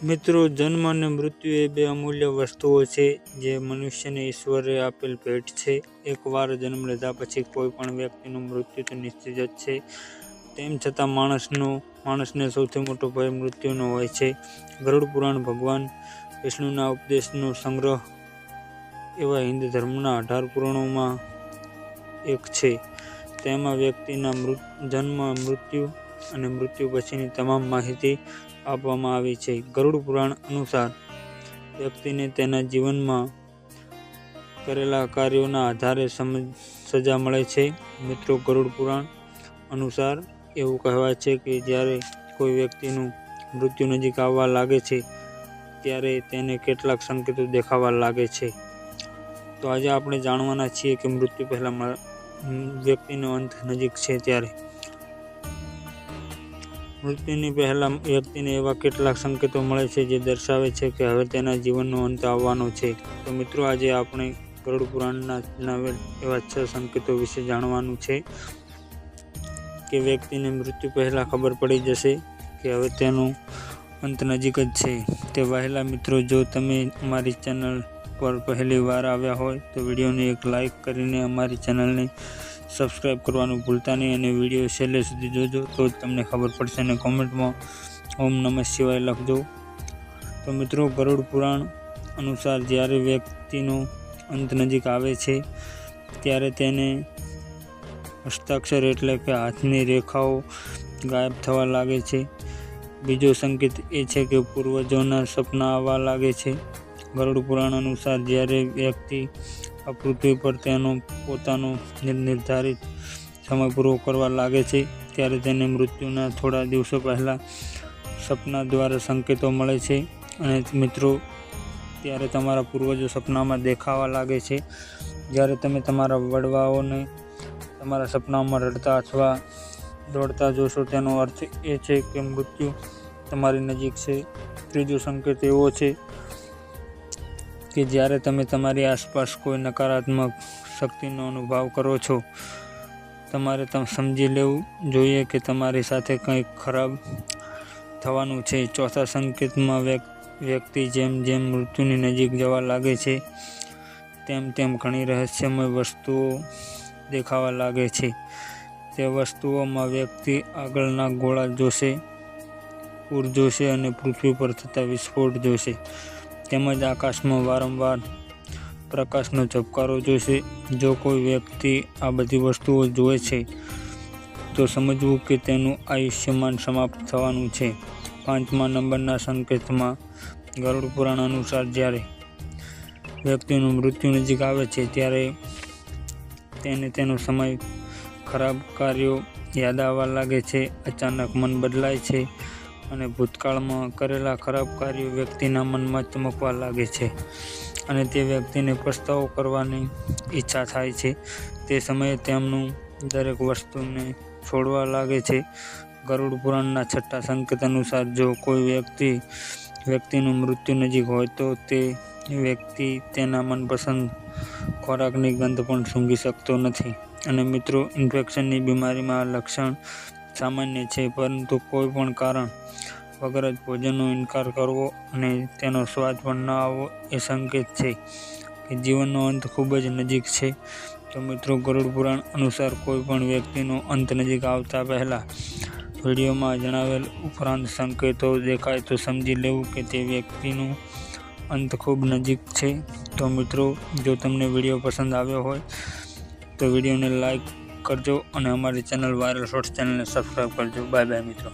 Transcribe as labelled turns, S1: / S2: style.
S1: મિત્રો, જન્મ અને મૃત્યુ એ બે અમૂલ્ય વસ્તુઓ છે જે મનુષ્યને ઈશ્વરે આપેલ ભેટ છે. એકવાર જન્મ લીધા પછી કોઈ પણ વ્યક્તિનું મૃત્યુ તો નિશ્ચિત જ છે. તેમ છતાં માણસને સૌથી મોટો ભય મૃત્યુનો હોય છે. ગરુડ પુરાણ ભગવાન વિષ્ણુના ઉપદેશનો સંગ્રહ એવા હિન્દુ ધર્મના 18 પુરાણોમાં એક છે. તેમાં વ્યક્તિના જન્મ, મૃત્યુ અને મૃત્યુ પછીની તમામ માહિતી આપવામાં આવી છે. ગરુડ પુરાણ અનુસાર વ્યક્તિને તેના જીવનમાં કરેલા કાર્યોના આધારે સજા મળે છે. મિત્રો, ગરુડ પુરાણ અનુસાર એવું કહેવાય છે કે જ્યારે કોઈ વ્યક્તિનું મૃત્યુ નજીક આવવા લાગે છે ત્યારે તેને કેટલાક સંકેતો દેખાવા લાગે છે. તો આજે આપણે જાણવાના છીએ કે મૃત્યુ પહેલા વ્યક્તિનો અંત નજીક છે ત્યારે મૃત્યુની પહેલા વ્યક્તિને એવા કેટલાક સંકેતો મળે છે જે દર્શાવે છે કે હવે તેના જીવનનો અંત આવવાનો છે. તો મિત્રો, આજે આપણે ગરુડ પુરાણના જણાવેલ એવા 6 સંકેતો વિશે જાણવાનું છે કે વ્યક્તિને મૃત્યુ પહેલા ખબર પડી જશે કે હવે તેનો અંત નજીક જ છે. તે પહેલા મિત્રો, જો તમે અમારી ચેનલ પર પહેલી વાર આવ્યા હોય તો વિડીયોને એક લાઇક કરીને અમારી ચેનલને સબસ્ક્રાઈબ કરવાનું ભૂલતા નહીં અને વિડીયો છેલ્લે સુધી જોજો તો જ તમને ખબર પડશે અને કોમેન્ટમાં ઓમ નમઃ શિવાય લખજો. તો મિત્રો, ગરુડ પુરાણ અનુસાર જ્યારે વ્યક્તિનો અંત નજીક આવે છે ત્યારે તેને હસ્તાક્ષર એટલે કે હાથની રેખાઓ ગાયબ થવા લાગે છે. બીજો સંકેત એ છે કે પૂર્વજોના સપના આવવા લાગે છે. ગરુડ પુરાણ અનુસાર જ્યારે વ્યક્તિ આ પૃથ્વી પર તેનો પોતાનો નિર્ધારિત સમય પૂરો કરવા લાગે છે ત્યારે તેને મૃત્યુના થોડા દિવસો પહેલાં સપના દ્વારા સંકેતો મળે છે. અને મિત્રો, ત્યારે તમારા પૂર્વજો સપનામાં દેખાવા લાગે છે. જ્યારે તમે તમારા વડવાઓને તમારા સપનામાં રડતા અથવા દોડતા જોશો તેનો અર્થ એ છે કે મૃત્યુ તમારી નજીક છે. ત્રીજો સંકેત એવો છે કે જ્યારે તમે તમારી આસપાસ કોઈ નકારાત્મક શક્તિનો અનુભવ કરો છો તમારે સમજી લેવું જોઈએ કે તમારી સાથે કંઈક ખરાબ થવાનું છે. ચોથા સંકેતમાં વ્યક્તિ જેમ જેમ મૃત્યુની નજીક જવા લાગે છે તેમ તેમ ઘણી રહસ્યમય વસ્તુઓ દેખાવા લાગે છે. તે વસ્તુઓમાં વ્યક્તિ આગળના ગોળા જોશે, પૂર જોશે અને પૃથ્વી પર થતા વિસ્ફોટ જોશે. તેમજ આકાશમાં વારંવાર પ્રકાશનો ઝબકારો જોશે. જો કોઈ વ્યક્તિ આ બધી વસ્તુઓ જુએ છે તો સમજવું કે તેનું આયુષ્યમાન સમાપ્ત થવાનું છે. 5મા નંબરના સંકેતમાં ગરુડ પુરાણ અનુસાર જ્યારે વ્યક્તિનું મૃત્યુ નજીક આવે છે ત્યારે તેને તેનો સમય ખરાબ કાર્યો યાદ આવવા લાગે છે. અચાનક મન બદલાય છે અને ભૂતકાળમાં કરેલા ખરાબ કાર્યો વ્યક્તિના મનમાં ચમકવા લાગે છે અને તે વ્યક્તિને પસ્તાવો કરવાની ઈચ્છા થાય છે. તે સમયે તેમનું દરેક વસ્તુને છોડવા લાગે છે. ગરુડ પુરાણના 6ઠ્ઠા સંકેત અનુસાર જો કોઈ વ્યક્તિનું મૃત્યુ નજીક હોય તો તે વ્યક્તિ તેના મનપસંદ ખોરાકની ગંધ પણ સૂંઘી શકતો નથી. અને મિત્રો, ઇન્ફેક્શનની બીમારીમાં આ લક્ષણ સામાન્ય છે, પરંતુ કોઈ પણ કારણ વગર જ ભોજનનો ઇનકાર કરવો અને તેનો સ્વાદ પણ ન આવવો એ સંકેત છે કે જીવનનો અંત ખૂબ જ નજીક છે. તો મિત્રો, ગરુડ પુરાણ અનુસાર કોઈ પણ વ્યક્તિનો અંત નજીક આવતા પહેલાં વિડીયોમાં જણાવેલ ઉપરાંત સંકેતો દેખાય તો સમજી લેવું કે તે વ્યક્તિનું અંત ખૂબ નજીક છે. તો મિત્રો, જો તમને વિડીયો પસંદ આવ્યો હોય તો વિડીયોને લાઈક કરજો અને અમારી ચેનલ વાયરલ શોર્ટ્સ ચેનલને સબસ્ક્રાઈબ કરજો. બાય બાય મિત્રો.